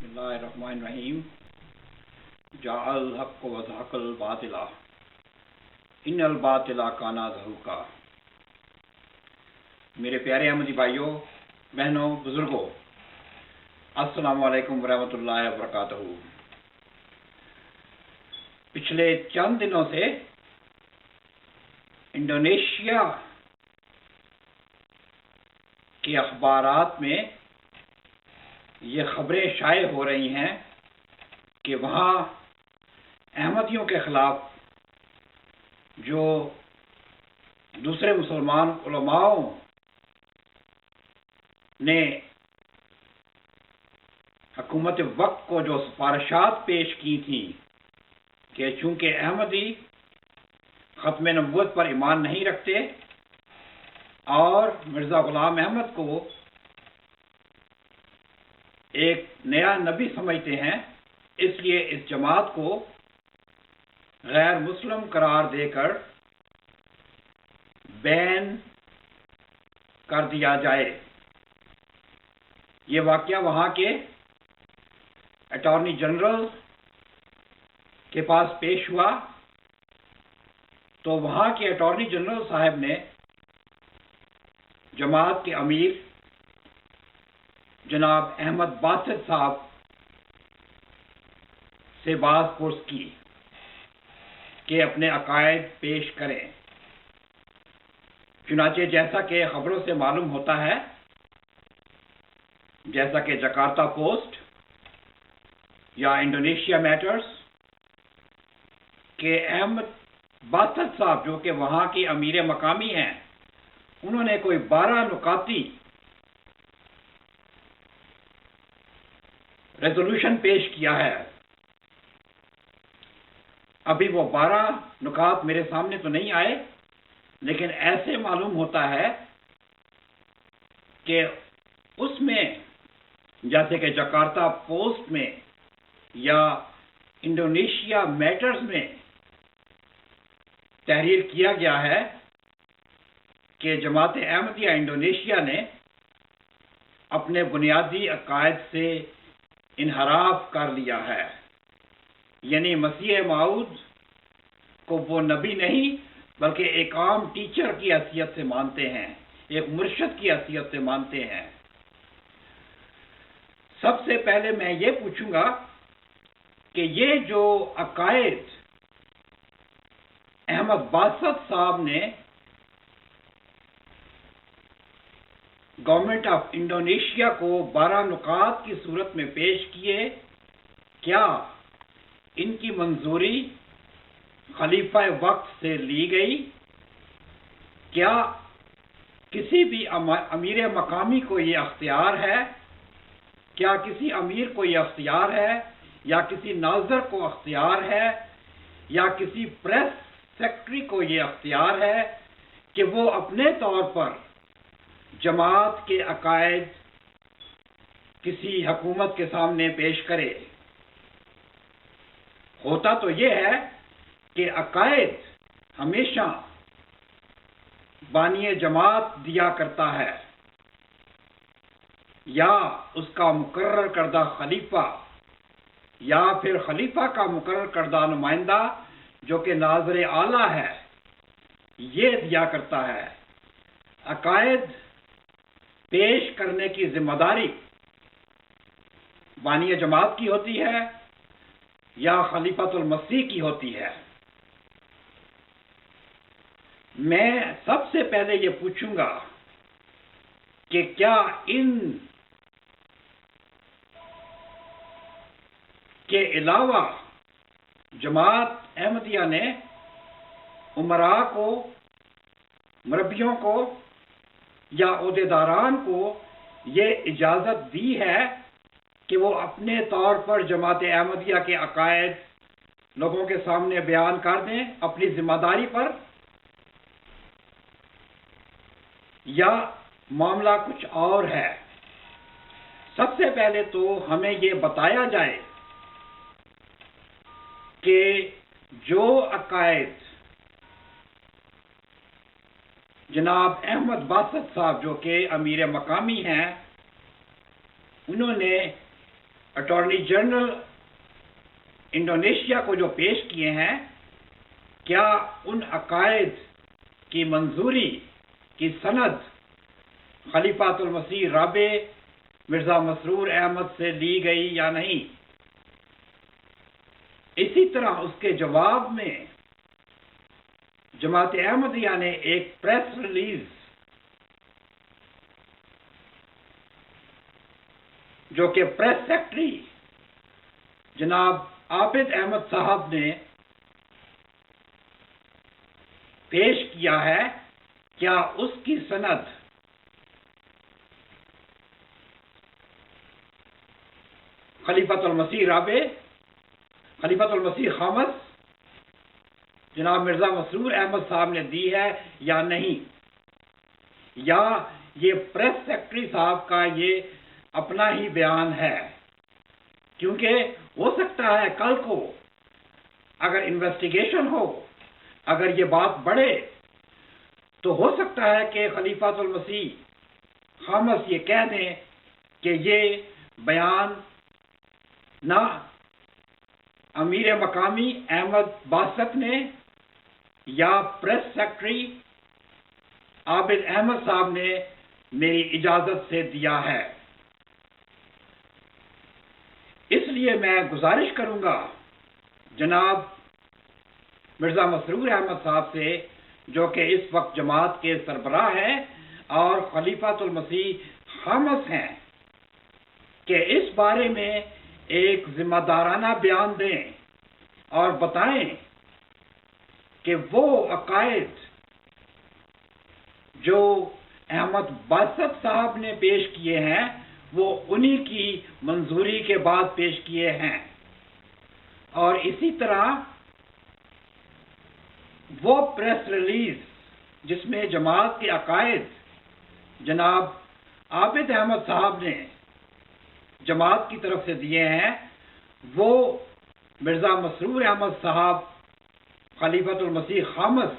بسم اللہ الرحمن الرحیم جاء الحق وزهق الباطل ان الباطل کان زہوقا۔ میرے پیارے احمدی بھائیوں، بہنوں، بزرگوں، السلام علیکم ورحمۃ اللہ وبرکاتہ۔ پچھلے چند دنوں سے انڈونیشیا کے اخبارات میں یہ خبریں شائع ہو رہی ہیں کہ وہاں احمدیوں کے خلاف جو دوسرے مسلمان علماؤں نے حکومت وقت کو جو سفارشات پیش کی تھیں کہ چونکہ احمدی ختم نبوت پر ایمان نہیں رکھتے اور مرزا غلام احمد کو ایک نیا نبی سمجھتے ہیں، اس لیے اس جماعت کو غیر مسلم قرار دے کر بین کر دیا جائے۔ یہ واقعہ وہاں کے اٹارنی جنرل کے پاس پیش ہوا تو وہاں کے اٹارنی جنرل صاحب نے جماعت کے امیر جناب احمد باسط صاحب سے بات پرس کی کہ اپنے عقائد پیش کریں۔ چنانچہ جیسا کہ خبروں سے معلوم ہوتا ہے، جیسا کہ جکارتا پوسٹ یا انڈونیشیا میٹرز کہ احمد باسط صاحب جو کہ وہاں کے امیر مقامی ہیں، انہوں نے کوئی 12 نکاتی ریزولوشن پیش کیا ہے۔ ابھی وہ 12 نکات میرے سامنے تو نہیں آئے، لیکن ایسے معلوم ہوتا ہے کہ اس میں جیسے کہ جکارتا پوسٹ میں یا انڈونیشیا میٹرز میں تحریر کیا گیا ہے کہ جماعت احمدیہ انڈونیشیا نے اپنے بنیادی عقائد سے انحراف کر لیا ہے، یعنی مسیح موعود کو وہ نبی نہیں بلکہ ایک عام ٹیچر کی حیثیت سے مانتے ہیں، ایک مرشد کی حیثیت سے مانتے ہیں۔ سب سے پہلے میں یہ پوچھوں گا کہ یہ جو عقائد احمد باسط صاحب نے گورنمنٹ آف انڈونیشیا کو 12 نکات کی صورت میں پیش کیے، کیا ان کی منظوری خلیفہ وقت سے لی گئی؟ کیا کسی بھی امیر مقامی کو یہ اختیار ہے؟ کیا کسی امیر کو یہ اختیار ہے یا کسی ناظر کو اختیار ہے یا کسی پریس سیکرٹری کو یہ اختیار ہے کہ وہ اپنے طور پر جماعت کے عقائد کسی حکومت کے سامنے پیش کرے؟ ہوتا تو یہ ہے کہ عقائد ہمیشہ بانی جماعت دیا کرتا ہے یا اس کا مقرر کردہ خلیفہ یا پھر خلیفہ کا مقرر کردہ نمائندہ جو کہ ناظر اعلیٰ ہے، یہ دیا کرتا ہے۔ عقائد پیش کرنے کی ذمہ داری بانی جماعت کی ہوتی ہے یا خلیفۃ المسیح کی ہوتی ہے؟ میں سب سے پہلے یہ پوچھوں گا کہ کیا ان کے علاوہ جماعت احمدیہ نے امراء کو، مربیوں کو یا عہدیداران کو یہ اجازت دی ہے کہ وہ اپنے طور پر جماعت احمدیہ کے عقائد لوگوں کے سامنے بیان کر دیں اپنی ذمہ داری پر، یا معاملہ کچھ اور ہے؟ سب سے پہلے تو ہمیں یہ بتایا جائے کہ جو عقائد جناب احمد باسط صاحب جو کہ امیر مقامی ہیں، انہوں نے اٹارنی جنرل انڈونیشیا کو جو پیش کیے ہیں، کیا ان عقائد کی منظوری کی سند خلیفۃ المسیح رابع مرزا مسرور احمد سے لی گئی یا نہیں؟ اسی طرح اس کے جواب میں جماعت احمدیہ نے ایک پریس ریلیز جو کہ پریس سیکرٹری جناب عابد احمد صاحب نے پیش کیا ہے، کیا اس کی سند خلیفۃ المسیح رابع، خلیفۃ المسیح خامس جناب مرزا مسرور احمد صاحب نے دی ہے یا نہیں، یا یہ پریس سیکرٹری صاحب کا یہ اپنا ہی بیان ہے؟ کیونکہ ہو سکتا ہے کل کو اگر انویسٹیگیشن ہو، اگر یہ بات بڑھے، تو ہو سکتا ہے کہ خلیفۃ المسیح خامس یہ کہہ دیں کہ یہ بیان نہ امیر مقامی احمد باسط نے یا پریس سیکرٹری عابد احمد صاحب نے میری اجازت سے دیا ہے۔ اس لیے میں گزارش کروں گا جناب مرزا مسرور احمد صاحب سے، جو کہ اس وقت جماعت کے سربراہ ہیں اور خلیفۃ المسیح خامس ہیں، کہ اس بارے میں ایک ذمہ دارانہ بیان دیں اور بتائیں کہ وہ عقائد جو احمد باسط صاحب نے پیش کیے ہیں وہ انہی کی منظوری کے بعد پیش کیے ہیں، اور اسی طرح وہ پریس ریلیز جس میں جماعت کے عقائد جناب عابد احمد صاحب نے جماعت کی طرف سے دیے ہیں، وہ مرزا مسرور احمد صاحب خلیفۃ المسیح خامس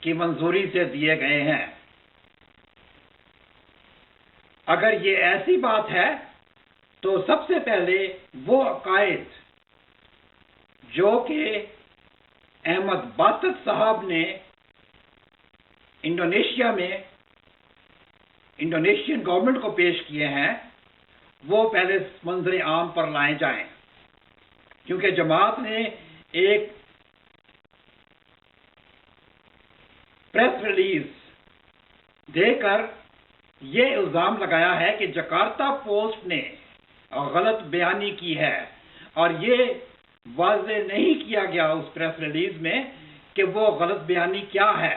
کی منظوری سے دیے گئے ہیں۔ اگر یہ ایسی بات ہے تو سب سے پہلے وہ عقائد جو کہ احمد باسط صاحب نے انڈونیشیا میں انڈونیشین گورنمنٹ کو پیش کیے ہیں، وہ پہلے منظر عام پر لائے جائیں، کیونکہ جماعت نے ایک پریس ریلیز دے کر یہ الزام لگایا ہے کہ جکارتا پوسٹ نے غلط بیانی کی ہے، اور یہ واضح نہیں کیا گیا اس پریس ریلیز میں کہ وہ غلط بیانی کیا ہے۔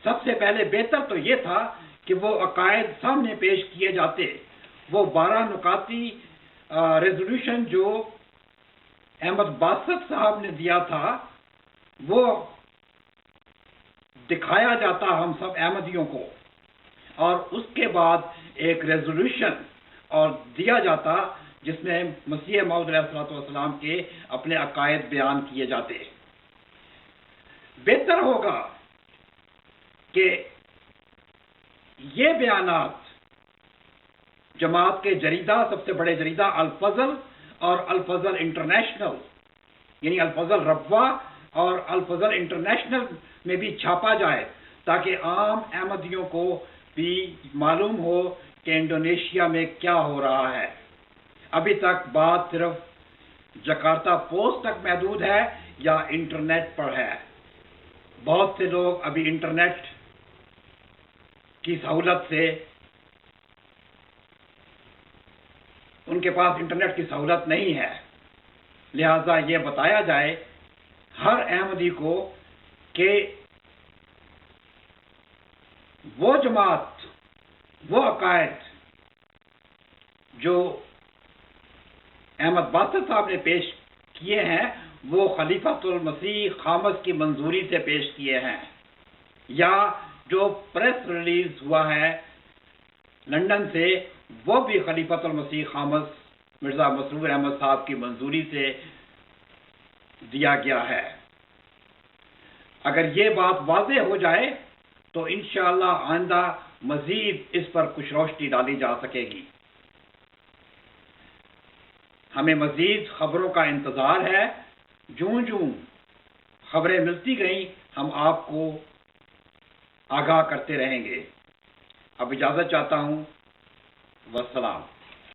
سب سے پہلے بہتر تو یہ تھا کہ وہ عقائد سامنے پیش کیے جاتے۔ وہ 12 نکاتی ریزولوشن جو احمد باسط صاحب نے دیا تھا وہ دکھایا جاتا ہم سب احمدیوں کو، اور اس کے بعد ایک ریزولوشن اور دیا جاتا جس میں مسیح موعود علیہ الصلوۃ والسلام کے اپنے عقائد بیان کیے جاتے۔ بہتر ہوگا کہ یہ بیانات جماعت کے جریدہ، سب سے بڑے جریدہ الفضل اور الفضل انٹرنیشنل، یعنی الفضل ربوہ اور الفضل انٹرنیشنل میں بھی چھاپا جائے، تاکہ عام احمدیوں کو بھی معلوم ہو کہ انڈونیشیا میں کیا ہو رہا ہے۔ ابھی تک بات صرف جکارتا پوسٹ تک محدود ہے یا انٹرنیٹ پر ہے۔ بہت سے لوگ ابھی انٹرنیٹ کی سہولت سے، ان کے پاس انٹرنیٹ کی سہولت نہیں ہے، لہذا یہ بتایا جائے ہر احمدی کو کہ وہ جماعت، وہ عقائد جو احمد باسط صاحب نے پیش کیے ہیں وہ خلیفۃ المسیح خامس کی منظوری سے پیش کیے ہیں، یا جو پریس ریلیز ہوا ہے لندن سے وہ بھی خلیفۃ المسیح خامس مرزا مسرور احمد صاحب کی منظوری سے دیا گیا ہے۔ اگر یہ بات واضح ہو جائے تو انشاءاللہ آئندہ مزید اس پر کچھ روشنی ڈالی جا سکے گی۔ ہمیں مزید خبروں کا انتظار ہے۔ جوں جوں خبریں ملتی گئیں ہم آپ کو آگاہ کرتے رہیں گے۔ اب اجازت چاہتا ہوں، والسلام۔